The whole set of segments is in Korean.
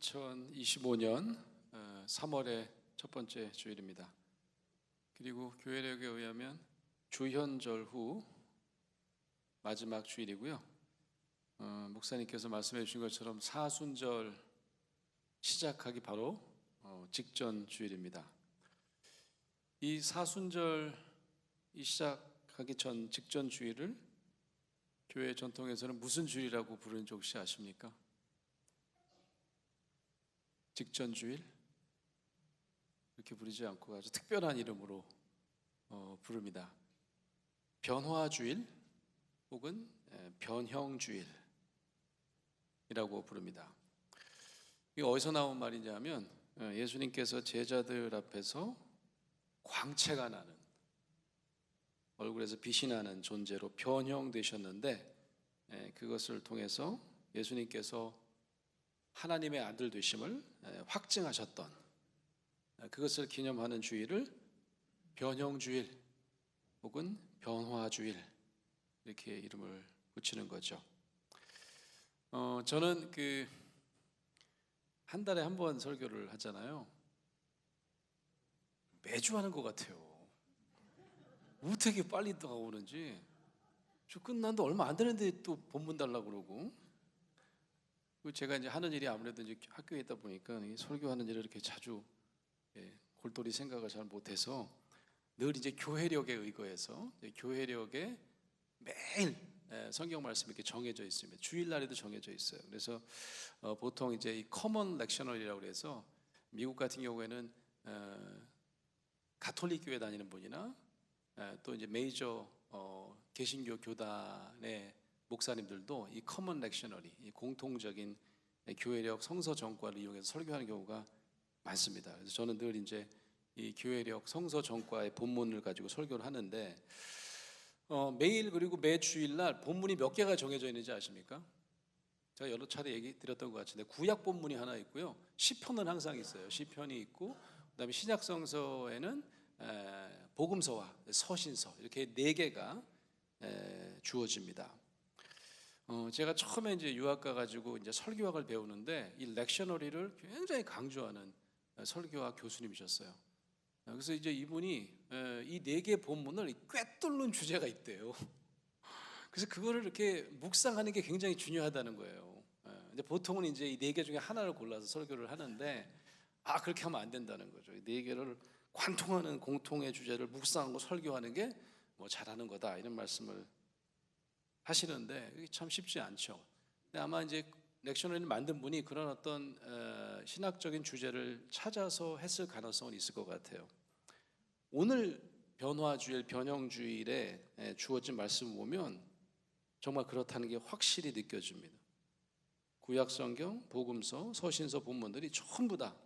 2025년 3월의 첫 번째 주일입니다. 그리고 교회력에 의하면 주현절 후 마지막 주일이고요. 목사님께서 말씀해 주신 것처럼 사순절 시작하기 바로 직전 주일입니다. 이 사순절 시작하기 전 직전 주일을 교회 전통에서는 무슨 주일이라고 부르는지 혹시 아십니까? 직전 주일? 이렇게 부르지 않고 아주 특별한 이름으로 부릅니다. 변화주일 혹은 변형주일이라고 부릅니다. 이게 어디서 나온 말이냐면 예수님께서 제자들 앞에서 광채가 나는, 얼굴에서 빛이 나는 존재로 변형되셨는데, 그것을 통해서 예수님께서 하나님의 아들 되심을 확증하셨던, 그것을 기념하는 주일을 변형주일 혹은 변화주일 이렇게 이름을 붙이는 거죠. 저는 한 달에 한 번 설교를 하잖아요. 매주 하는 것 같아요. 어떻게 빨리 다가오는지. 저 끝난 지 얼마 안 되는데 또 본문 달라고 그러고. 제가 이제 하는 일이 아무래도 이제 학교에 있다 보니까 설교하는 일을 이렇게 자주 골똘히 생각을 잘 못해서 늘 이제 교회력에 의거해서 교회력에 매일 성경 말씀이 이렇게 정해져 있습니다. 주일날에도 정해져 있어요. 그래서 보통 이제 이 커먼 렉셔널이라고 해서 미국 같은 경우에는 가톨릭 교회 다니는 분이나 또 이제 메이저 개신교 교단의 목사님들도 이 커먼 렉셔너리, 이 공통적인 교회력 성서 전과를 이용해서 설교하는 경우가 많습니다. 그래서 저는 늘 이제 이 교회력 성서 전과의 본문을 가지고 설교를 하는데, 매일 그리고 매 주일날 본문이 몇 개가 정해져 있는지 아십니까? 제가 여러 차례 얘기 드렸던 것 같은데, 구약 본문이 하나 있고요, 시편은 항상 있어요. 시편이 있고, 그다음에 신약 성서에는 복음서와 서신서, 이렇게 4개가 주어집니다. 제가 처음에 이제 유학 가가지고 이제 설교학을 배우는데 이 렉셔너리를 굉장히 강조하는 설교학 교수님이셨어요. 그래서 이제 이분이 이 4개 본문을 꿰뚫는 주제가 있대요. 그래서 그거를 이렇게 묵상하는 게 굉장히 중요하다는 거예요. 근데 보통은 이제 이 4개 중에 하나를 골라서 설교를 하는데, 그렇게 하면 안 된다는 거죠. 이 4개를 관통하는 공통의 주제를 묵상하고 설교하는 게 뭐 잘하는 거다, 이런 말씀을 하시는데 이게 참 쉽지 않죠. 근데 아마 이제 렉셔너리를 만든 분이 그런 어떤 신학적인 주제를 찾아서 했을 가능성은 있을 것 같아요. 오늘 변화주일, 변형주일에 주어진 말씀을 보면 정말 그렇다는 게 확실히 느껴집니다. 구약성경, 복음서, 서신서 본문들이 전부 다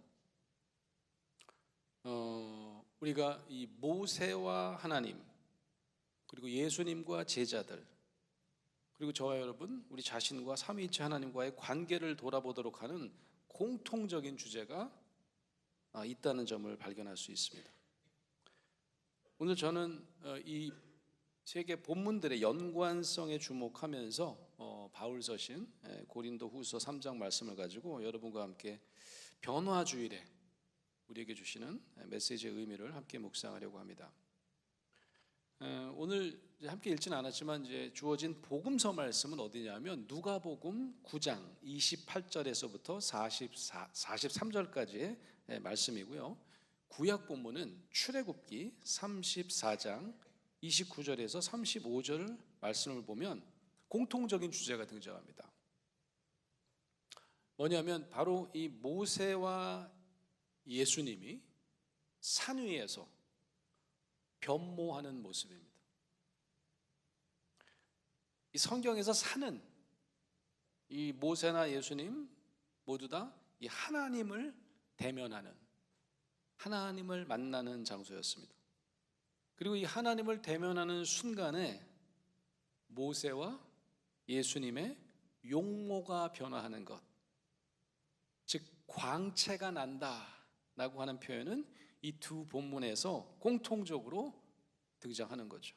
우리가 이 모세와 하나님, 그리고 예수님과 제자들, 그리고 저와 여러분, 우리 자신과 삼위일체 하나님과의 관계를 돌아보도록 하는 공통적인 주제가 있다는 점을 발견할 수 있습니다. 오늘 저는 이 세 개 본문들의 연관성에 주목하면서 바울 서신 고린도 후서 3장 말씀을 가지고 여러분과 함께 변화주일에 우리에게 주시는 메시지의 의미를 함께 묵상하려고 합니다. 오늘 함께 읽지는 않았지만 이제 주어진 복음서 말씀은 어디냐면 누가복음 9장 28절에서부터 43절까지의 말씀이고요. 구약 본문은 출애굽기 34장 29절에서 35절 말씀을 보면 공통적인 주제가 등장합니다. 뭐냐면 바로 이 모세와 예수님이 산 위에서 변모하는 모습입니다. 이 성경에서 산은 이 모세나 예수님 모두 다 이 하나님을 대면하는, 하나님을 만나는 장소였습니다. 그리고 이 하나님을 대면하는 순간에 모세와 예수님의 용모가 변화하는 것, 즉 광채가 난다라고 하는 표현은 이 두 본문에서 공통적으로 등장하는 거죠.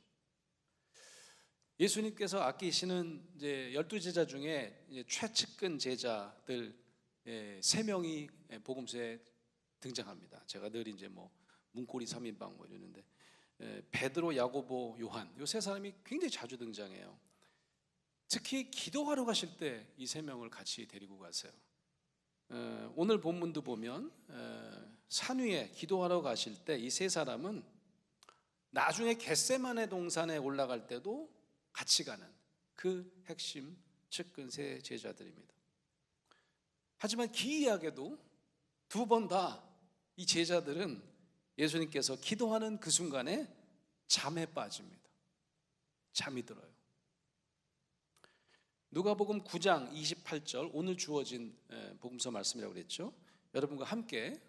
예수님께서 아끼시는 이제 12제자 중에 최측근 제자들 세 명이 복음서에 등장합니다. 제가 늘 이제 뭐 문고리 3인방 뭐 이러는데 베드로, 야고보, 요한 이 세 사람이 굉장히 자주 등장해요. 특히 기도하러 가실 때 이 세 명을 같이 데리고 가세요. 오늘 본문도 보면 산 위에 기도하러 가실 때 이 세 사람은 나중에 겟세마네 동산에 올라갈 때도 같이 가는 그 핵심 측근 세 제자들입니다. 하지만 기이하게도 두 번 다 이 제자들은 예수님께서 기도하는 그 순간에 잠에 빠집니다. 잠이 들어요. 누가복음 9장 28절 오늘 주어진 복음서 말씀이라고 그랬죠. 여러분과 함께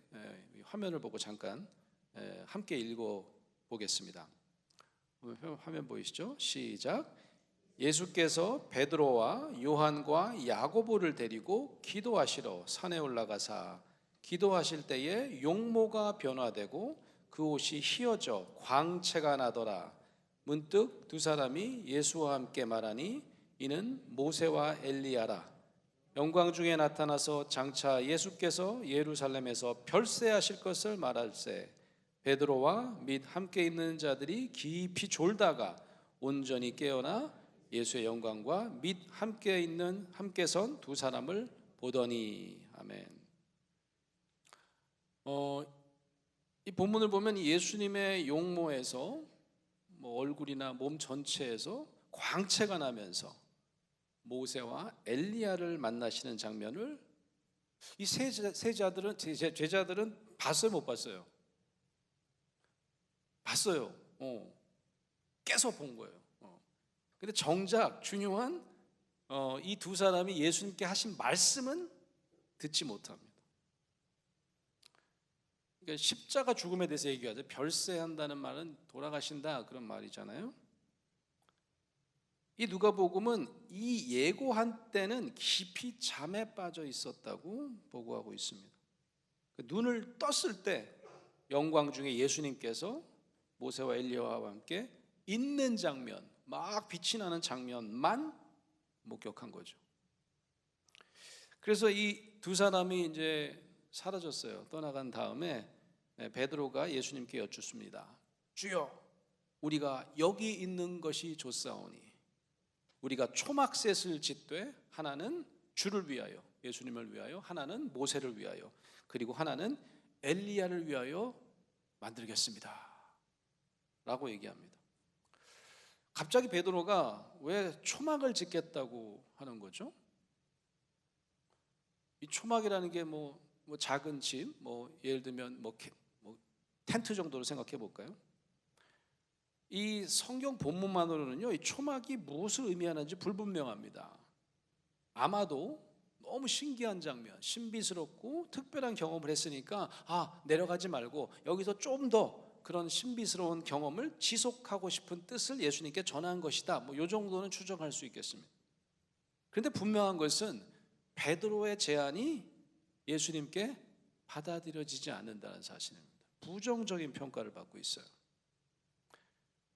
화면을 보고 잠깐 함께 읽어보겠습니다. 화면 보이시죠? 시작. 예수께서 베드로와 요한과 야고보를 데리고 기도하시러 산에 올라가사 기도하실 때에 용모가 변화되고 그 옷이 휘어져 광채가 나더라. 문득 두 사람이 예수와 함께 말하니 이는 모세와 엘리야라. 영광 중에 나타나서 장차 예수께서 예루살렘에서 별세하실 것을 말할세. 베드로와 및 함께 있는 자들이 깊이 졸다가 온전히 깨어나 예수의 영광과 및 함께 선 두 사람을 보더니. 아멘. 이 본문을 보면 예수님의 용모에서 뭐 얼굴이나 몸 전체에서 광채가 나면서 모세와 엘리야를 만나시는 장면을 이 제자들은 봤어요, 못 봤어요? 봤어요. 깨서 본 거예요. 근데 정작 중요한 이 두 사람이 예수님께 하신 말씀은 듣지 못합니다. 그러니까 십자가 죽음에 대해서 얘기하죠. 별세한다는 말은 돌아가신다 그런 말이잖아요. 이 누가복음은 이 예고한 때는 깊이 잠에 빠져 있었다고 보고하고 있습니다. 눈을 떴을 때 영광 중에 예수님께서 모세와 엘리야와 함께 있는 장면, 막 빛이 나는 장면만 목격한 거죠. 그래서 이 두 사람이 이제 사라졌어요. 떠나간 다음에 베드로가 예수님께 여쭙습니다. 주여, 우리가 여기 있는 것이 좋사오니 우리가 초막셋을 짓되 하나는 주를 위하여, 예수님을 위하여, 하나는 모세를 위하여, 그리고 하나는 엘리야를 위하여 만들겠습니다 라고 얘기합니다. 갑자기 베드로가 왜 초막을 짓겠다고 하는 거죠? 이 초막이라는 게 뭐 작은 집, 예를 들면 텐트 정도로 생각해 볼까요? 이 성경 본문만으로는요, 이 초막이 무엇을 의미하는지 불분명합니다. 아마도 너무 신기한 장면, 신비스럽고 특별한 경험을 했으니까 내려가지 말고 여기서 좀 더 그런 신비스러운 경험을 지속하고 싶은 뜻을 예수님께 전한 것이다. 이 정도는 추정할 수 있겠습니다. 그런데 분명한 것은 베드로의 제안이 예수님께 받아들여지지 않는다는 사실입니다. 부정적인 평가를 받고 있어요.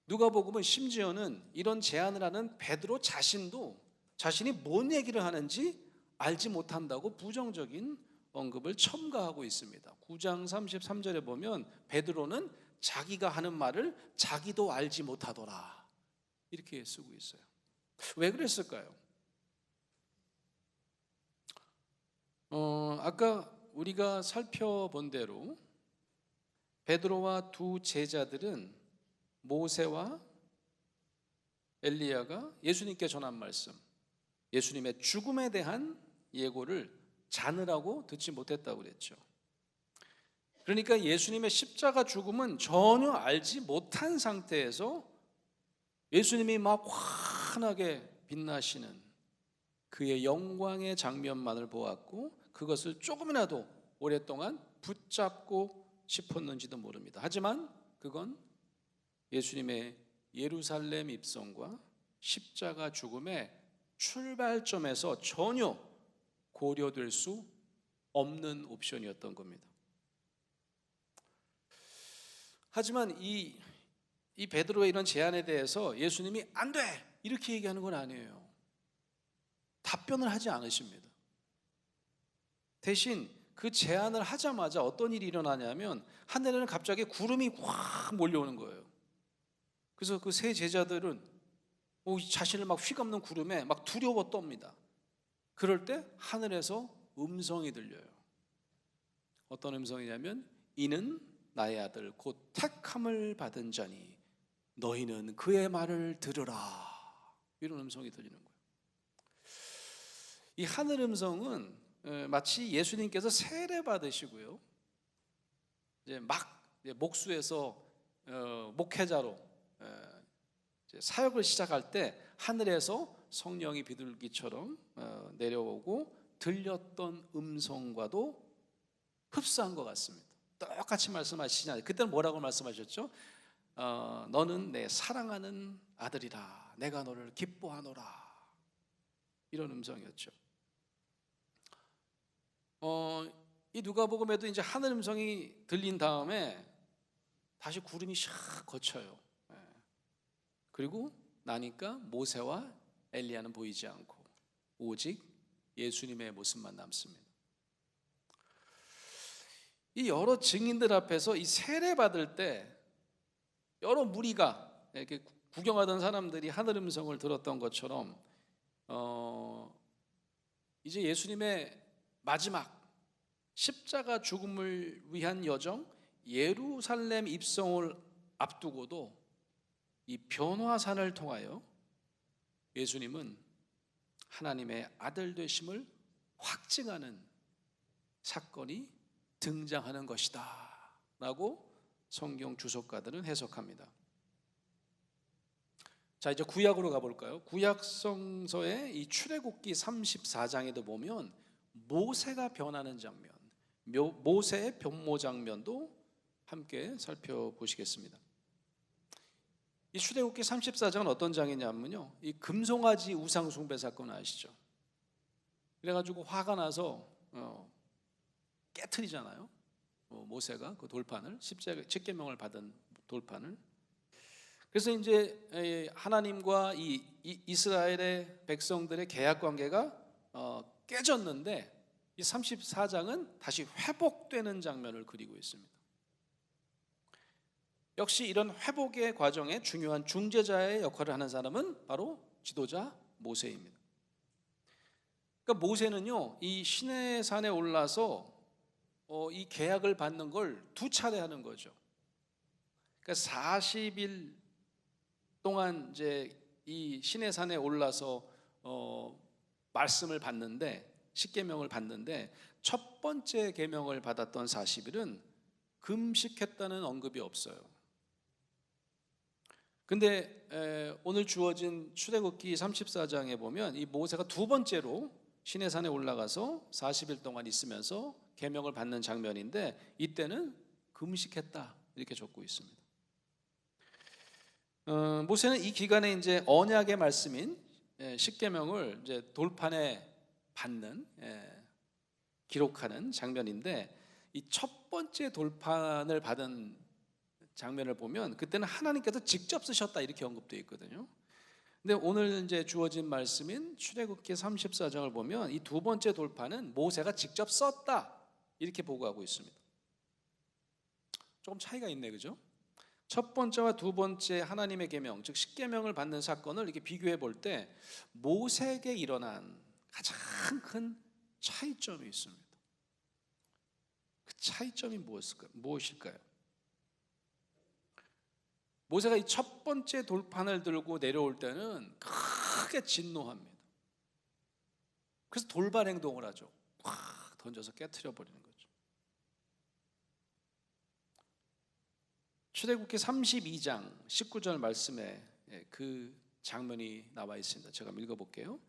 누가복음은 심지어는 이런 제안을 하는 베드로 자신도 자신이 뭔 얘기를 하는지 알지 못한다고 부정적인 언급을 첨가하고 있습니다. 9장 33절에 보면 베드로는 자기가 하는 말을 자기도 알지 못하더라 이렇게 쓰고 있어요. 왜 그랬을까요? 아까 우리가 살펴본 대로 베드로와 두 제자들은 모세와 엘리야가 예수님께 전한 말씀, 예수님의 죽음에 대한 예고를 자느라고 듣지 못했다고 그랬죠. 그러니까 예수님의 십자가 죽음은 전혀 알지 못한 상태에서 예수님이 막 환하게 빛나시는 그의 영광의 장면만을 보았고 그것을 조금이라도 오랫동안 붙잡고 싶었는지도 모릅니다. 하지만 그건 예수님의 예루살렘 입성과 십자가 죽음의 출발점에서 전혀 고려될 수 없는 옵션이었던 겁니다. 하지만 이 베드로의 이런 제안에 대해서 예수님이 안 돼! 이렇게 얘기하는 건 아니에요. 답변을 하지 않으십니다. 대신 그 제안을 하자마자 어떤 일이 일어나냐면 하늘에는 갑자기 구름이 확 몰려오는 거예요. 그래서 그 세 제자들은 자신을 막 휘감는 구름에 막 두려워 떱니다. 그럴 때 하늘에서 음성이 들려요. 어떤 음성이냐면 이는 나의 아들 곧 택함을 받은 자니 너희는 그의 말을 들으라. 이런 음성이 들리는 거예요. 이 하늘 음성은 마치 예수님께서 세례 받으시고요, 이제 막 목수에서 목회자로 이제 사역을 시작할 때 하늘에서 성령이 비둘기처럼 내려오고 들렸던 음성과도 흡사한 것 같습니다. 똑같이 말씀하시지. 그때는 뭐라고 말씀하셨죠? 너는 내 사랑하는 아들이라 내가 너를 기뻐하노라. 이런 음성이었죠. 이 누가복음에도 이제 하늘 음성이 들린 다음에 다시 구름이 샥 거쳐요. 그리고 나니까 모세와 엘리야는 보이지 않고 오직 예수님의 모습만 남습니다. 이 여러 증인들 앞에서 이 세례 받을 때 여러 무리가 이렇게 구경하던 사람들이 하늘 음성을 들었던 것처럼 이제 예수님의 마지막 십자가 죽음을 위한 여정, 예루살렘 입성을 앞두고도 이 변화산을 통하여 예수님은 하나님의 아들 되심을 확증하는 사건이 등장하는 것이다 라고 성경 주석가들은 해석합니다. 자, 이제 구약으로 가볼까요? 구약 성서의 이 출애굽기 34장에도 보면 모세가 변하는 장면, 모세의 변모 장면도 함께 살펴보시겠습니다. 이 출애굽기 34장은 어떤 장이냐면요, 이 금송아지 우상 숭배 사건 아시죠? 그래가지고 화가 나서 깨트리잖아요. 모세가 그 돌판을, 십계명을 받은 돌판을. 그래서 이제 하나님과 이 이스라엘의 백성들의 계약 관계가 깨졌는데 이 34장은 다시 회복되는 장면을 그리고 있습니다. 역시 이런 회복의 과정에 중요한 중재자의 역할을 하는 사람은 바로 지도자 모세입니다. 그러니까 모세는요, 이 시내산에 올라서 이 계약을 받는 걸 두 차례 하는 거죠. 그러니까 40일 동안 이제 이 시내산에 올라서 말씀을 받는데, 십계명을 받는데 첫 번째 계명을 받았던 40일은 금식했다는 언급이 없어요. 근데 오늘 주어진 출애굽기 34장에 보면 이 모세가 두 번째로 시내산에 올라가서 40일 동안 있으면서 계명을 받는 장면인데 이때는 금식했다 이렇게 적고 있습니다. 모세는 이 기간에 이제 언약의 말씀인 십계명을 이제 돌판에 받는, 기록하는 장면인데 이 첫 번째 돌판을 받은 장면을 보면 그때는 하나님께서 직접 쓰셨다 이렇게 언급되어 있거든요. 근데 오늘 이제 주어진 말씀인 출애굽기 34장을 보면 이 두 번째 돌판은 모세가 직접 썼다 이렇게 보고하고 있습니다. 조금 차이가 있네, 그죠? 첫 번째와 두 번째 하나님의 계명, 즉 십계명을 받는 사건을 이렇게 비교해 볼 때 모세에게 일어난 가장 큰 차이점이 있습니다. 그 차이점이 무엇일까요? 모세가 이 첫 번째 돌판을 들고 내려올 때는 크게 진노합니다. 그래서 돌발 행동을 하죠. 확 던져서 깨트려 버리는 거죠. 출애굽기 32장 19절 말씀에 그 장면이 나와 있습니다. 제가 읽어볼게요.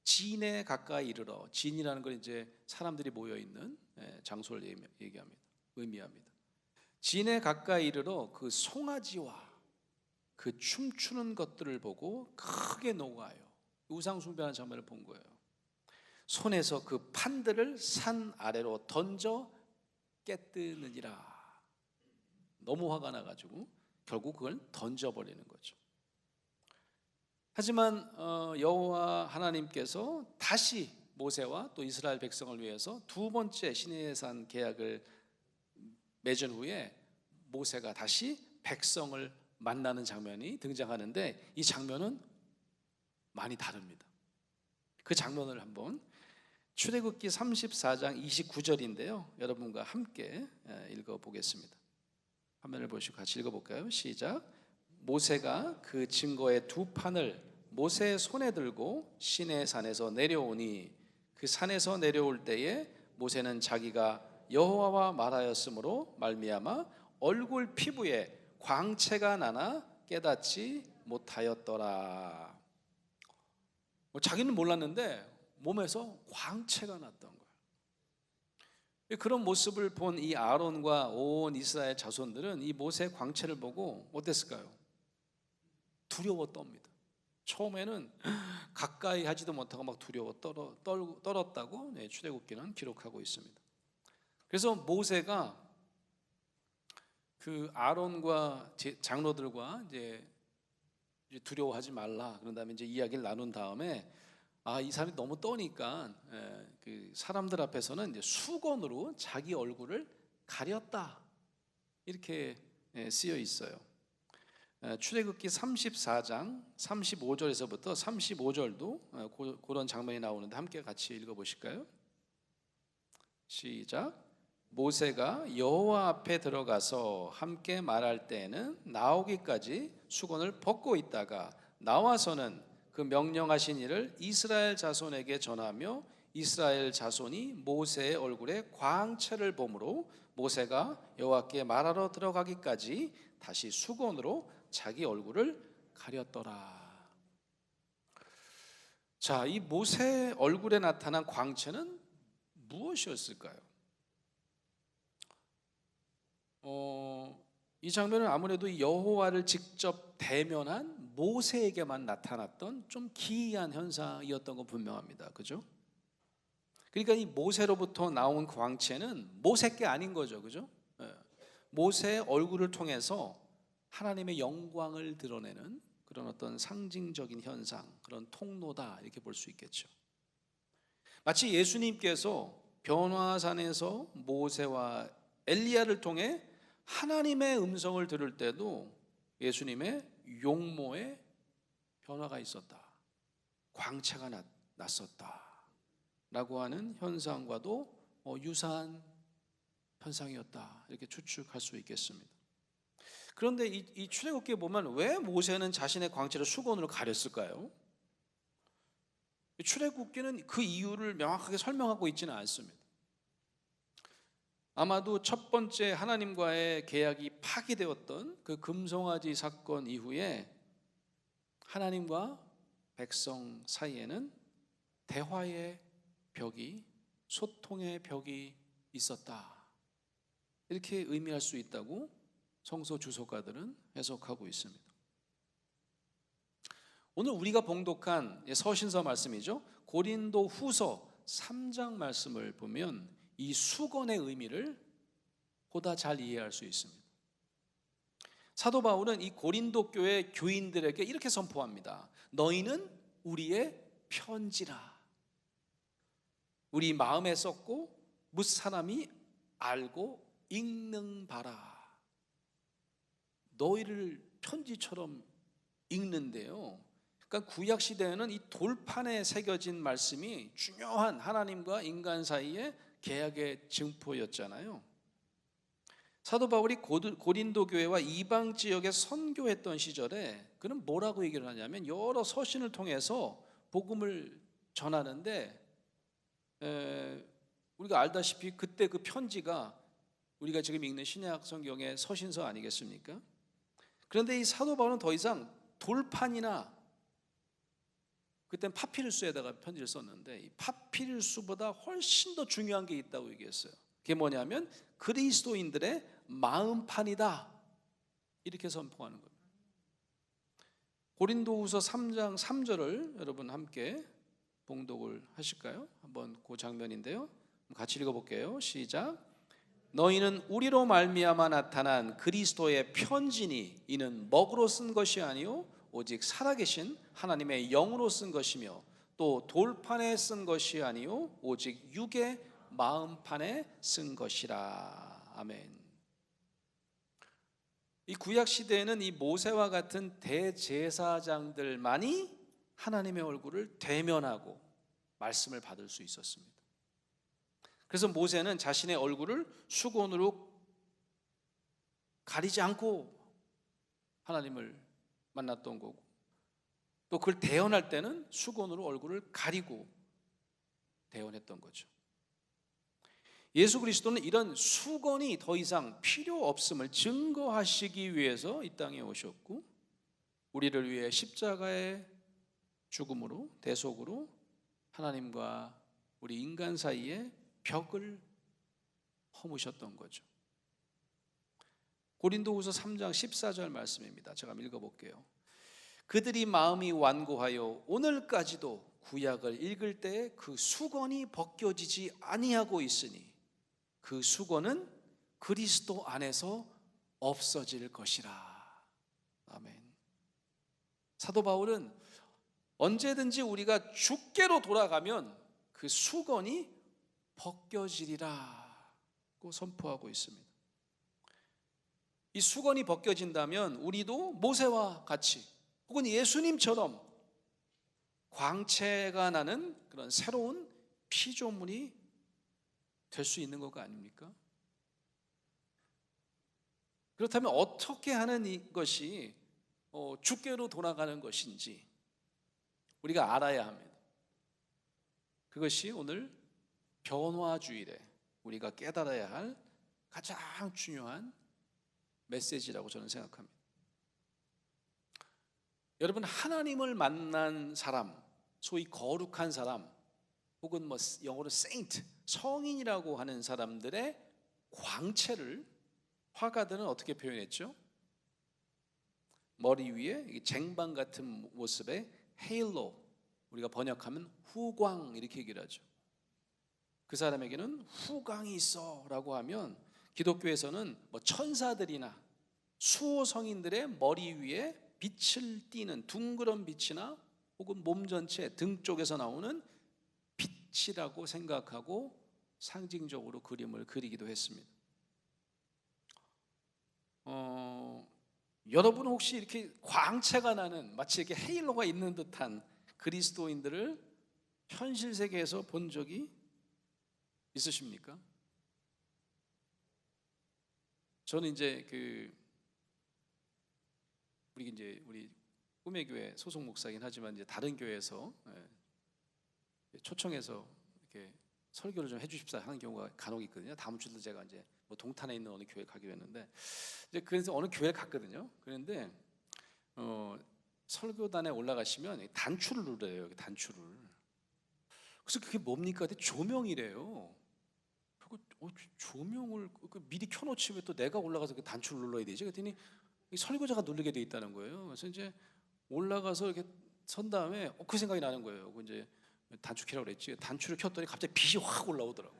진에 가까이 이르러, 진이라는 건 이제 사람들이 모여 있는 장소를 얘기합니다. 의미합니다. 진에 가까이 이르러 그 송아지와 그 춤추는 것들을 보고 크게 노하여 우상 숭배하는 장면을 본 거예요. 손에서 그 판들을 산 아래로 던져 깨뜨느니라. 너무 화가 나가지고 결국 그걸 던져버리는 거죠. 하지만 여호와 하나님께서 다시 모세와 또 이스라엘 백성을 위해서 두 번째 시내산 계약을 맺은 후에 모세가 다시 백성을 만나는 장면이 등장하는데, 이 장면은 많이 다릅니다. 그 장면을 한번 출애굽기 34장 29절인데요 여러분과 함께 읽어보겠습니다. 화면을 보시고 같이 읽어볼까요? 시작. 모세가 그 증거의 두 판을 모세의 손에 들고 시내산에서 내려오니 그 산에서 내려올 때에 모세는 자기가 여호와와 말하였으므로 말미암아 얼굴 피부에 광채가 나나 깨닫지 못하였더라. 자기는 몰랐는데 몸에서 광채가 났던 거예요. 그런 모습을 본 이 아론과 온 이스라엘 자손들은 이 모세의 광채를 보고 어땠을까요? 두려워 떱니다. 처음에는 가까이 하지도 못하고 막 두려워 떨었다고 출애굽기는 기록하고 있습니다. 그래서 모세가 그 아론과 장로들과 이제 두려워하지 말라, 그런 다음에 이제 이야기를 나눈 다음에 이 사람이 너무 떠니까 그 사람들 앞에서는 이제 수건으로 자기 얼굴을 가렸다, 이렇게 쓰여 있어요. 출애굽기 34장 35절에서부터 35절도 그런 장면이 나오는데 함께 같이 읽어보실까요? 시작. 모세가 여호와 앞에 들어가서 함께 말할 때에는 나오기까지 수건을 벗고 있다가 나와서는 그 명령하신 일을 이스라엘 자손에게 전하며 이스라엘 자손이 모세의 얼굴에 광채를 보므로 모세가 여호와께 말하러 들어가기까지 다시 수건으로 자기 얼굴을 가렸더라. 자, 이 모세 얼굴에 나타난 광채는 무엇이었을까요? 이 장면은 아무래도 여호와를 직접 대면한 모세에게만 나타났던 좀 기이한 현상이었던 건 분명합니다. 그죠? 그러니까 이 모세로부터 나온 광채는 모세 게 아닌 거죠. 그죠? 모세의 얼굴을 통해서 하나님의 영광을 드러내는 그런 어떤 상징적인 현상, 그런 통로다, 이렇게 볼 수 있겠죠. 마치 예수님께서 변화산에서 모세와 엘리야를 통해 하나님의 음성을 들을 때도 예수님의 용모에 변화가 있었다, 광채가 났었다 라고 하는 현상과도 유사한 현상이었다, 이렇게 추측할 수 있겠습니다. 그런데 이 출애굽기에 보면 왜 모세는 자신의 광채를 수건으로 가렸을까요? 출애굽기는 그 이유를 명확하게 설명하고 있지는 않습니다. 아마도 첫 번째 하나님과의 계약이 파기되었던 그 금송아지 사건 이후에 하나님과 백성 사이에는 대화의 벽이, 소통의 벽이 있었다, 이렇게 의미할 수 있다고 성서 주석가들은 해석하고 있습니다. 오늘 우리가 봉독한 서신서 말씀이죠. 고린도 후서 3장 말씀을 보면 이 수건의 의미를 보다 잘 이해할 수 있습니다. 사도 바울은 이 고린도 교회 교인들에게 이렇게 선포합니다. 너희는 우리의 편지라. 우리 마음에 썼고 뭇 사람이 알고 읽는 바라. 너희를 편지처럼 읽는데요. 그러니까 구약 시대에는 이 돌판에 새겨진 말씀이 중요한 하나님과 인간 사이의 계약의 증포였잖아요. 사도 바울이 고린도 교회와 이방 지역에 선교했던 시절에 그는 뭐라고 얘기를 하냐면 여러 서신을 통해서 복음을 전하는데 우리가 알다시피 그때 그 편지가 우리가 지금 읽는 신약 성경의 서신서 아니겠습니까? 그런데 이 사도 바울은 더 이상 돌판이나 그땐 파피루스에다가 편지를 썼는데 이 파피루스보다 훨씬 더 중요한 게 있다고 얘기했어요. 그게 뭐냐면 그리스도인들의 마음판이다, 이렇게 선포하는 겁니다. 고린도후서 3장 3절을 여러분 함께 봉독을 하실까요? 한번 그 장면인데요, 같이 읽어볼게요. 시작. 너희는 우리로 말미암아 나타난 그리스도의 편지니 이는 먹으로 쓴 것이 아니요 오직 살아계신 하나님의 영으로 쓴 것이며 또 돌판에 쓴 것이 아니요 오직 육의 마음판에 쓴 것이라. 아멘. 이 구약 시대에는 이 모세와 같은 대제사장들만이 하나님의 얼굴을 대면하고 말씀을 받을 수 있었습니다. 그래서 모세는 자신의 얼굴을 수건으로 가리지 않고 하나님을 만났던 거고, 또 그걸 대언할 때는 수건으로 얼굴을 가리고 대언했던 거죠. 예수 그리스도는 이런 수건이 더 이상 필요 없음을 증거하시기 위해서 이 땅에 오셨고, 우리를 위해 십자가의 죽음으로, 대속으로 하나님과 우리 인간 사이에 벽을 허무셨던 거죠. 고린도후서 3장 14절 말씀입니다. 제가 읽어볼게요. 그들이 마음이 완고하여 오늘까지도 구약을 읽을 때 그 수건이 벗겨지지 아니하고 있으니 그 수건은 그리스도 안에서 없어질 것이라. 아멘. 사도 바울은 언제든지 우리가 주께로 돌아가면 그 수건이 벗겨지리라고 선포하고 있습니다. 이 수건이 벗겨진다면 우리도 모세와 같이 혹은 예수님처럼 광채가 나는 그런 새로운 피조물이 될 수 있는 것 아닙니까? 그렇다면 어떻게 하는 이것이 주께로 돌아가는 것인지 우리가 알아야 합니다. 그것이 오늘 변화주일에 우리가 깨달아야 할 가장 중요한 메시지라고 저는 생각합니다. 여러분, 하나님을 만난 사람, 소위 거룩한 사람, 혹은 영어로 saint, 성인이라고 하는 사람들의 광채를 화가들은 어떻게 표현했죠? 머리 위에 쟁반 같은 모습의 헤일로, 우리가 번역하면 후광 이렇게 얘기를 하죠. 그 사람에게는 후광이 있어 라고 하면, 기독교에서는 천사들이나 수호 성인들의 머리 위에 빛을 띠는 둥그런 빛이나 혹은 몸 전체 등 쪽에서 나오는 빛이라고 생각하고 상징적으로 그림을 그리기도 했습니다. 여러분 혹시 이렇게 광채가 나는, 마치 이렇게 헤일로가 있는 듯한 그리스도인들을 현실 세계에서 본 적이 있으십니까? 저는 이제 우리 꿈의 교회 소속 목사긴 하지만 이제 다른 교회에서 초청해서 이렇게 설교를 좀 해주십사 하는 경우가 간혹 있거든요. 다음 주도 제가 이제 동탄에 있는 어느 교회 가기로 했는데, 이제 그래서 어느 교회를 갔거든요. 그런데 설교단에 올라가시면 단추를 누르래요. 단추를. 그래서 그게 뭡니까? 조명이래요. 조명을 미리 켜놓지 왜 또 내가 올라가서 그 단추를 눌러야 되지? 그랬더니 설교자가 누르게 돼 있다는 거예요. 그래서 이제 올라가서 이렇게 선 다음에 그 생각이 나는 거예요. 이제 단추 켜라고 그랬지. 단추를 켰더니 갑자기 빛이 확 올라오더라고.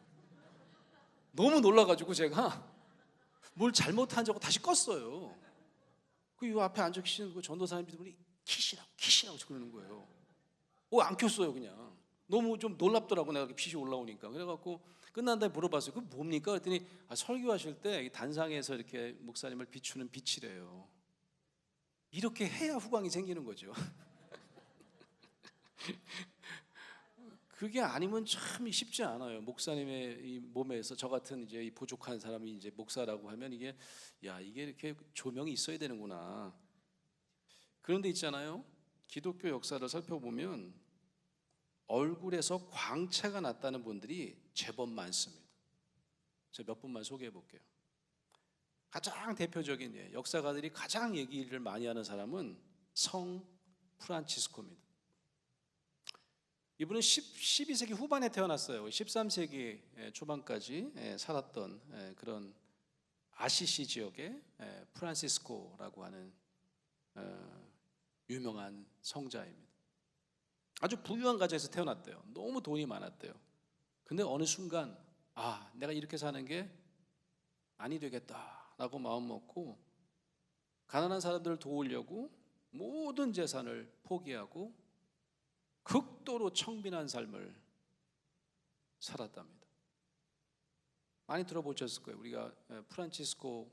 너무 놀라가지고 제가 뭘 잘못한 줄 알고 다시 껐어요. 그 앞에 앉아 계시는 그 전도사님들이 키시라고 그러는 거예요. 안 켰어요 그냥. 너무 좀 놀랍더라고, 내가 이렇게 빛이 올라오니까. 그래갖고 끝난 다음에 물어봤어요. 그게 뭡니까? 그랬더니 설교하실 때 단상에서 이렇게 목사님을 비추는 빛이래요. 이렇게 해야 후광이 생기는 거죠. 그게 아니면 참 쉽지 않아요. 목사님의 이 몸에서 저 같은 이제 이 부족한 사람이 이제 목사라고 하면 이게 이렇게 조명이 있어야 되는구나. 그런데 있잖아요. 기독교 역사를 살펴보면 얼굴에서 광채가 났다는 분들이 제법 많습니다. 제가 몇 분만 소개해 볼게요. 가장 대표적인 역사가들이 가장 얘기를 많이 하는 사람은 성 프란치스코입니다. 이분은 12세기 후반에 태어났어요. 13세기 초반까지 살았던 그런 아시시 지역의 프란시스코라고 하는 유명한 성자입니다. 아주 부유한 가정에서 태어났대요. 너무 돈이 많았대요. 근데 어느 순간 내가 이렇게 사는 게 아니 되겠다라고 마음 먹고 가난한 사람들을 도우려고 모든 재산을 포기하고 극도로 청빈한 삶을 살았답니다. 많이 들어보셨을 거예요. 우리가 프란치스코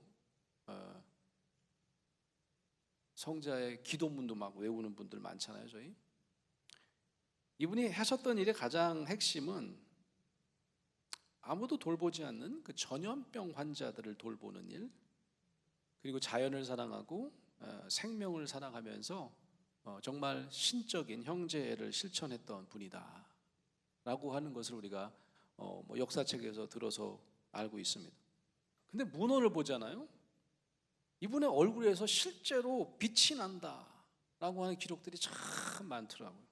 성자의 기도문도 막 외우는 분들 많잖아요. 저희 이분이 하셨던 일의 가장 핵심은 아무도 돌보지 않는 그 전염병 환자들을 돌보는 일, 그리고 자연을 사랑하고 생명을 사랑하면서 정말 신적인 형제를 실천했던 분이다 라고 하는 것을 우리가 역사책에서 들어서 알고 있습니다. 근데 문헌을 보잖아요. 이분의 얼굴에서 실제로 빛이 난다 라고 하는 기록들이 참 많더라고요.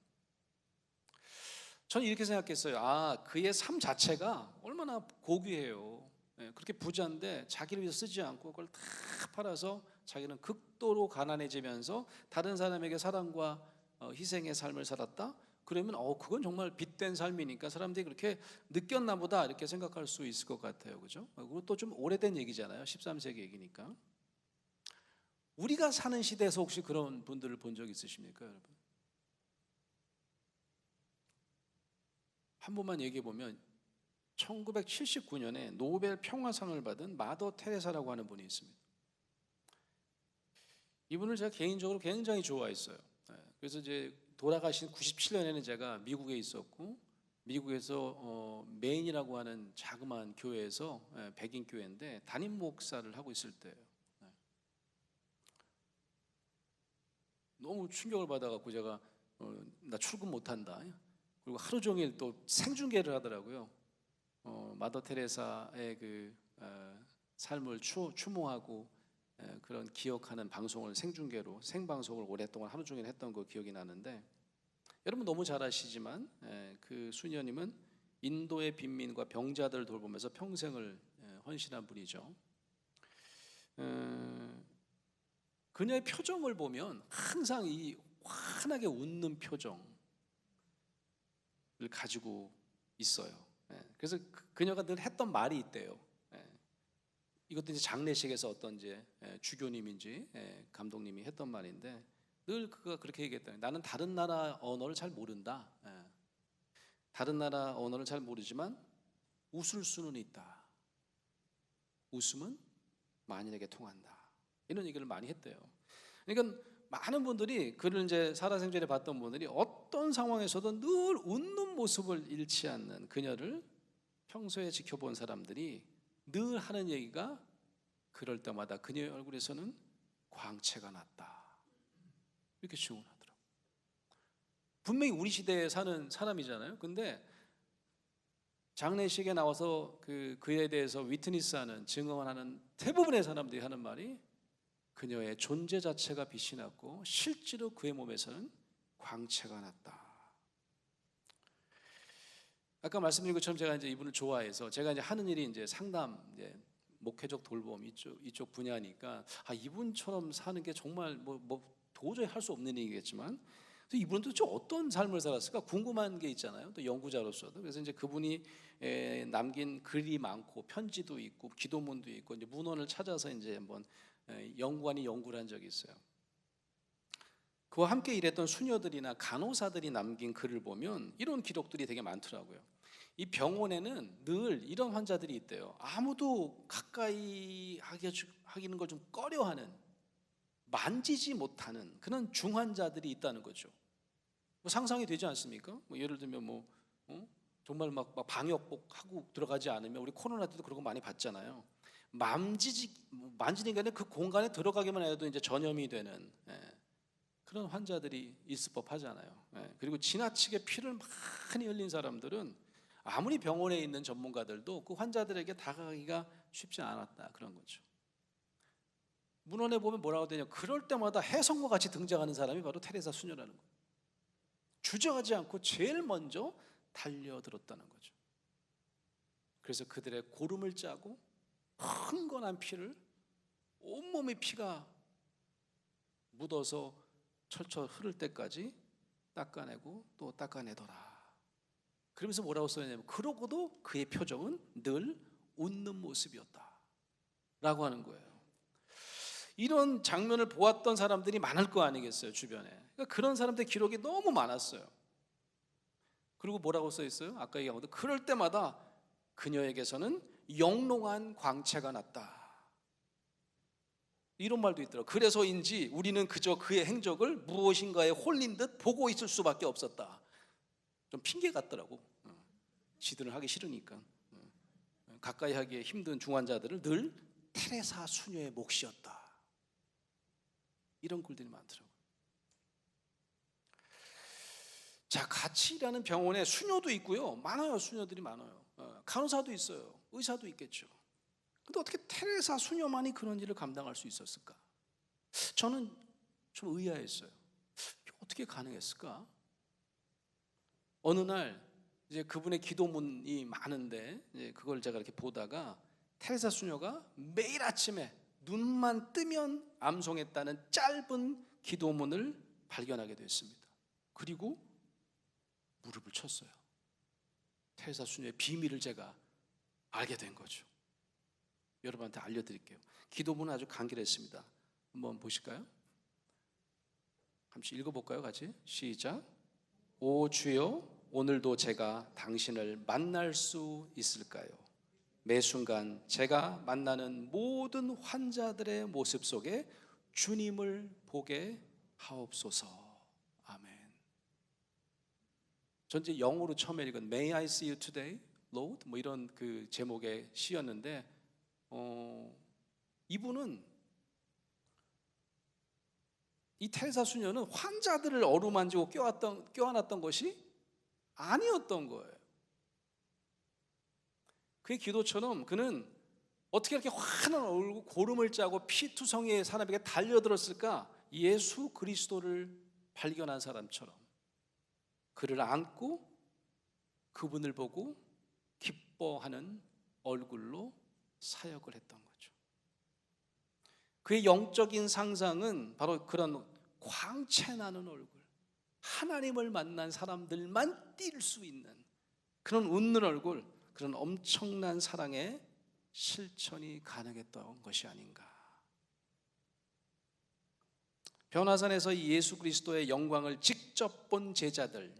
저는 이렇게 생각했어요. 그의 삶 자체가 얼마나 고귀해요. 그렇게 부자인데 자기를 위해서 쓰지 않고 그걸 다 팔아서 자기는 극도로 가난해지면서 다른 사람에게 사랑과 희생의 삶을 살았다? 그러면 그건 정말 빛된 삶이니까 사람들이 그렇게 느꼈나 보다 이렇게 생각할 수 있을 것 같아요. 그죠? 그것도 좀 오래된 얘기잖아요. 13세기 얘기니까. 우리가 사는 시대에서 혹시 그런 분들을 본 적 있으십니까, 여러분? 한 번만 얘기해 보면 1979년에 노벨 평화상을 받은 마더 테레사라고 하는 분이 있습니다. 이분을 제가 개인적으로 굉장히 좋아했어요. 그래서 이제 돌아가신 97년에는 제가 미국에 있었고, 미국에서 메인이라고 하는 자그마한 교회에서 백인 교회인데 담임 목사를 하고 있을 때예요. 너무 충격을 받아갖고 제가 나 출근 못한다. 그리고 하루 종일 또 생중계를 하더라고요. 마더 테레사의 그 삶을 추모하고 그런 기억하는 방송을 생중계로 생방송을 오랫동안 하루 종일 했던 거 기억이 나는데, 여러분 너무 잘 아시지만 그 수녀님은 인도의 빈민과 병자들을 돌보면서 평생을 헌신한 분이죠. 그녀의 표정을 보면 항상 이 환하게 웃는 표정을 가지고 있어요. 그래서 그녀가 늘 했던 말이 있대요. 이것도 이제 장례식에서 어떤 이제 주교님인지 감독님이 했던 말인데, 늘 그가 그렇게 얘기했다. 나는 다른 나라 언어를 잘 모른다. 다른 나라 언어를 잘 모르지만 웃을 수는 있다. 웃음은 만인에게 통한다. 이런 얘기를 많이 했대요. 그러니까 많은 분들이 그를 이제 살아생전에 봤던 분들이 어떤 상황에서도 늘 웃는 모습을 잃지 않는 그녀를 평소에 지켜본 사람들이 늘 하는 얘기가, 그럴 때마다 그녀의 얼굴에서는 광채가 났다. 이렇게 증언하더라고요. 분명히 우리 시대에 사는 사람이잖아요. 근데 장례식에 나와서 그에 대해서 위트니스하는, 증언하는 대부분의 사람들이 하는 말이 그녀의 존재 자체가 빛이 났고 실제로 그의 몸에서는 광채가 났다. 아까 말씀드린 것처럼 제가 이제 이분을 좋아해서 제가 이제 하는 일이 이제 상담, 이제 목회적 돌봄 이쪽 분야니까 이분처럼 사는 게 정말 뭐 도저히 할 수 없는 일이겠지만, 이분은 도대체 어떤 삶을 살았을까 궁금한 게 있잖아요. 또 연구자로서도. 그래서 이제 그분이 남긴 글이 많고 편지도 있고 기도문도 있고 이제 문헌을 찾아서 이제 한번 연구관이 연구를 한 적이 있어요. 그와 함께 일했던 수녀들이나 간호사들이 남긴 글을 보면 이런 기록들이 되게 많더라고요. 이 병원에는 늘 이런 환자들이 있대요. 아무도 가까이 하기는 걸 좀 꺼려하는, 만지지 못하는 그런 중환자들이 있다는 거죠. 상상이 되지 않습니까? 예를 들면 정말 막 방역복 하고 들어가지 않으면, 우리 코로나 때도 그런 거 많이 봤잖아요. 만지는 게 아니라 그 공간에 들어가기만 해도 이제 전염이 되는 그런 환자들이 있을 법하잖아요. 그리고 지나치게 피를 많이 흘린 사람들은 아무리 병원에 있는 전문가들도 그 환자들에게 다가가기가 쉽지 않았다, 그런 거죠. 문헌에 보면 뭐라고 되냐, 그럴 때마다 혜성과 같이 등장하는 사람이 바로 테레사 수녀라는 거예요. 주저하지 않고 제일 먼저 달려들었다는 거죠. 그래서 그들의 고름을 짜고 흥건한 피를, 온몸에 피가 묻어서 철철 흐를 때까지 닦아내고 또 닦아내더라. 그러면서 뭐라고 써냐면, 그러고도 그의 표정은 늘 웃는 모습이었다 라고 하는 거예요. 이런 장면을 보았던 사람들이 많을 거 아니겠어요, 주변에. 그러니까 그런 사람들의 기록이 너무 많았어요. 그리고 뭐라고 써 있어요? 아까 얘기한 것도 그럴 때마다 그녀에게서는 영롱한 광채가 났다. 이런 말도 있더라고요. 그래서인지 우리는 그저 그의 행적을 무엇인가에 홀린 듯 보고 있을 수밖에 없었다. 좀 핑계 같더라고. 지들은 하기 싫으니까. 가까이 하기 힘든 중환자들을 늘 테레사 수녀의 몫이었다. 이런 글들이 많더라고요. 자, 같이 일하는 병원에 수녀도 있고요. 많아요. 수녀들이 많아요. 간호사도 있어요. 의사도 있겠죠. 근데 어떻게 테레사 수녀만이 그런 일을 감당할 수 있었을까? 저는 좀 의아했어요. 어떻게 가능했을까? 어느 날 이제 그분의 기도문이 많은데 이제 그걸 제가 이렇게 보다가 테레사 수녀가 매일 아침에 눈만 뜨면 암송했다는 짧은 기도문을 발견하게 됐습니다. 그리고 무릎을 쳤어요. 테레사 수녀의 비밀을 제가 알게 된 거죠. 여러분한테 알려드릴게요. 기도문은 아주 간결했습니다. 한번 보실까요? 한번 읽어볼까요? 같이 시작. 오 주여, 오늘도 제가 당신을 만날 수 있을까요? 매 순간 제가 만나는 모든 환자들의 모습 속에 주님을 보게 하옵소서. 아멘. 전 이제 영어로 처음에 읽은 May I see you today, Lord? 뭐 이런 그 제목의 시였는데 이분은 이 테레사 수녀는 환자들을 어루만지고 껴안았던 것이 아니었던 거예요. 그의 기도처럼 그는 어떻게 이렇게 환한 얼굴 고름을 짜고 피투성이의 사람에게 달려들었을까? 예수 그리스도를 발견한 사람처럼 그를 안고 그분을 보고 기뻐하는 얼굴로 사역을 했던 거죠. 그의 영적인 상상은 바로 그런 광채 나는 얼굴, 하나님을 만난 사람들만 뛸 수 있는 그런 웃는 얼굴, 그런 엄청난 사랑의 실천이 가능했던 것이 아닌가. 변화산에서 이 예수 그리스도의 영광을 직접 본 제자들,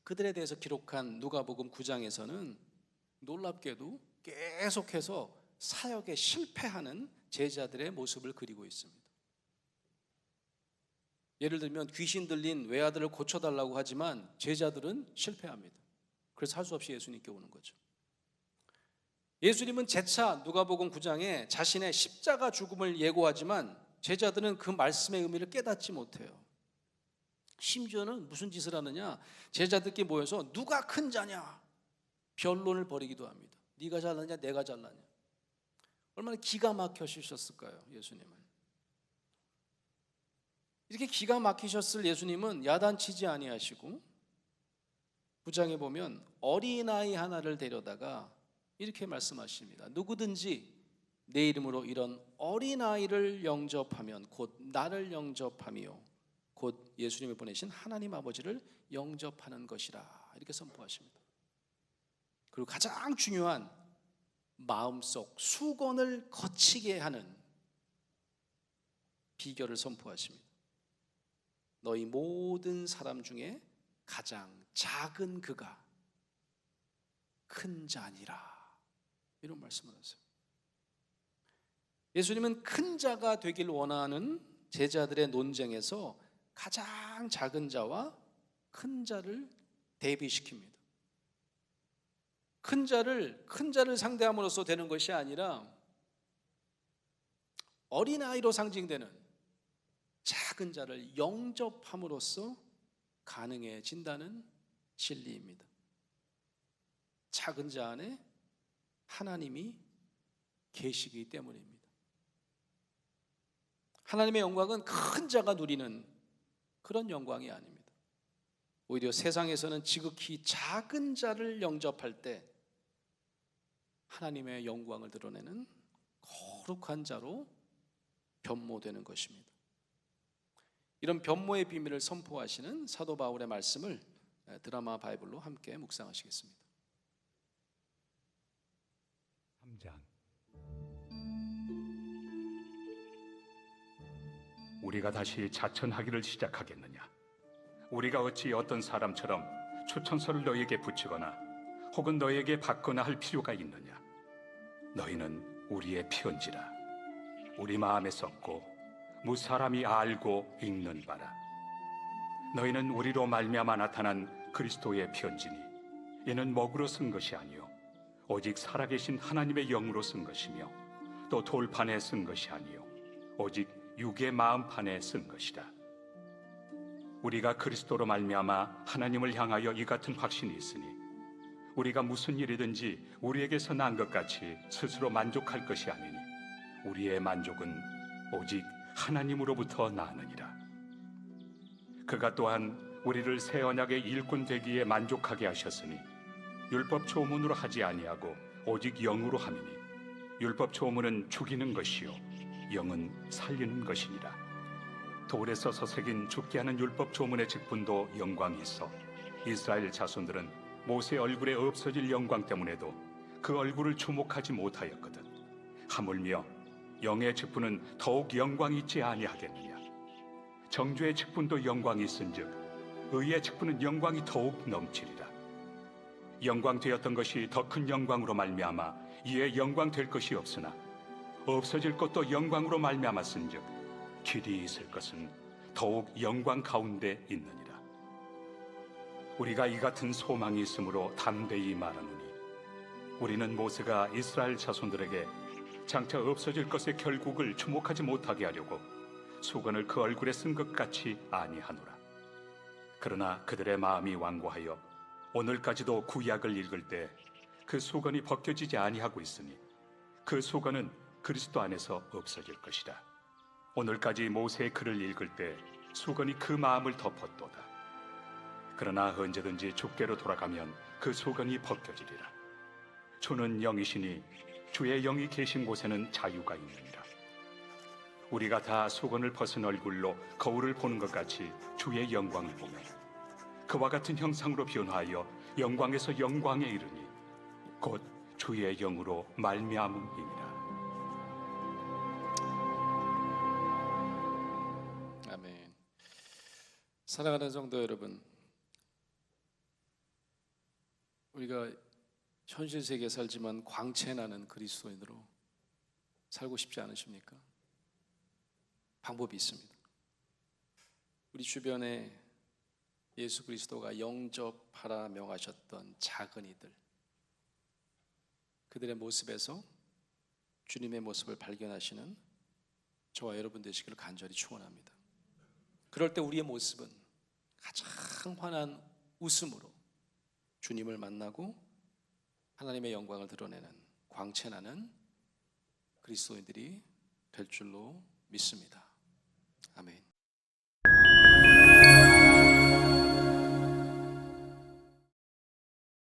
그들에 대해서 기록한 누가복음 9장에서는 놀랍게도 계속해서 사역에 실패하는 제자들의 모습을 그리고 있습니다. 예를 들면 귀신 들린 외아들을 고쳐달라고 하지만 제자들은 실패합니다. 그래서 할 수 없이 예수님께 오는 거죠. 예수님은 재차 누가복음 9장에 자신의 십자가 죽음을 예고하지만 제자들은 그 말씀의 의미를 깨닫지 못해요. 심지어는 무슨 짓을 하느냐, 제자들끼리 모여서 누가 큰 자냐 변론을 벌이기도 합니다. 네가 잘나냐 내가 잘나냐. 얼마나 기가 막히셨을까요? 예수님은 이렇게 기가 막히셨을 예수님은 야단치지 아니하시고 9장에 보면 어린아이 하나를 데려다가 이렇게 말씀하십니다. 누구든지 내 이름으로 이런 어린아이를 영접하면 곧 나를 영접하며 곧 예수님이 보내신 하나님 아버지를 영접하는 것이라, 이렇게 선포하십니다. 그리고 가장 중요한 마음속 수건을 거치게 하는 비결을 선포하십니다. 너희 모든 사람 중에 가장 작은 그가 큰 자니라, 이런 말씀을 하세요. 예수님은 큰 자가 되길 원하는 제자들의 논쟁에서 가장 작은 자와 큰 자를 대비시킵니다. 큰 자를 상대함으로써 되는 것이 아니라 어린아이로 상징되는 작은 자를 영접함으로써 가능해진다는 진리입니다. 작은 자 안에 하나님이 계시기 때문입니다. 하나님의 영광은 큰 자가 누리는 그런 영광이 아닙니다. 오히려 세상에서는 지극히 작은 자를 영접할 때 하나님의 영광을 드러내는 거룩한 자로 변모되는 것입니다. 이런 변모의 비밀을 선포하시는 사도 바울의 말씀을 드라마 바이블로 함께 묵상하시겠습니다. 3장. 우리가 다시 자천하기를 시작하겠느냐? 우리가 어찌 어떤 사람처럼 추천서를 너희에게 붙이거나 혹은 너희에게 받거나 할 필요가 있느냐? 너희는 우리의 편지라. 우리 마음에 썼고 무사람이 알고 읽는 바라. 너희는 우리로 말미암아 나타난 그리스도의 편지니 이는 먹으로 쓴 것이 아니요 오직 살아계신 하나님의 영으로 쓴 것이며 또 돌판에 쓴 것이 아니요 오직 육의 마음판에 쓴 것이다. 우리가 그리스도로 말미암아 하나님을 향하여 이 같은 확신이 있으니 우리가 무슨 일이든지 우리에게서 난 것 같이 스스로 만족할 것이 아니니 우리의 만족은 오직 하나님으로부터 나느니라. 그가 또한 우리를 새 언약의 일꾼 되기에 만족하게 하셨으니 율법 초문으로 하지 아니하고 오직 영으로 함이니 율법 초문은 죽이는 것이요 영은 살리는 것이니라. 돌에 써서 새긴 죽게 하는 율법 초문의 직분도 영광이 있어 이스라엘 자손들은 모세 얼굴에 없어질 영광 때문에도 그 얼굴을 주목하지 못하였거든. 하물며 영의 직분은 더욱 영광이 있지 아니하겠느냐? 정죄의 직분도 영광이 있은즉 의의 직분은 영광이 더욱 넘치리라. 영광 되었던 것이 더 큰 영광으로 말미암아 이에 영광 될 것이 없으나 없어질 것도 영광으로 말미암았은즉 길이 있을 것은 더욱 영광 가운데 있느니라. 우리가 이 같은 소망이 있으므로 담대히 말하노니 우리는 모세가 이스라엘 자손들에게 장차 없어질 것의 결국을 주목하지 못하게 하려고 수건을 그 얼굴에 쓴 것 같이 아니하노라. 그러나 그들의 마음이 완고하여 오늘까지도 구약을 읽을 때 그 수건이 벗겨지지 아니하고 있으니 그 수건은 그리스도 안에서 없어질 것이다. 오늘까지 모세의 글을 읽을 때 수건이 그 마음을 덮었도다. 그러나 언제든지 주께로 돌아가면 그 수건이 벗겨지리라. 주는 영이시니 주의 영이 계신 곳에는 자유가 있느니라. 우리가 다 수건을 벗은 얼굴로 거울을 보는 것 같이 주의 영광을 보며 그와 같은 형상으로 변화하여 영광에서 영광에 이르니 곧 주의 영으로 말미암음이니라. 아멘. 사랑하는 성도 여러분, 우리가 현실 세계에 살지만 광채나는 그리스도인으로 살고 싶지 않으십니까? 방법이 있습니다. 우리 주변에 예수 그리스도가 영접하라 명하셨던 작은 이들, 그들의 모습에서 주님의 모습을 발견하시는 저와 여러분 되시기를 간절히 축원합니다. 그럴 때 우리의 모습은 가장 환한 웃음으로 주님을 만나고 하나님의 영광을 드러내는 광채나는 그리스도인들이 될 줄로 믿습니다. 아멘.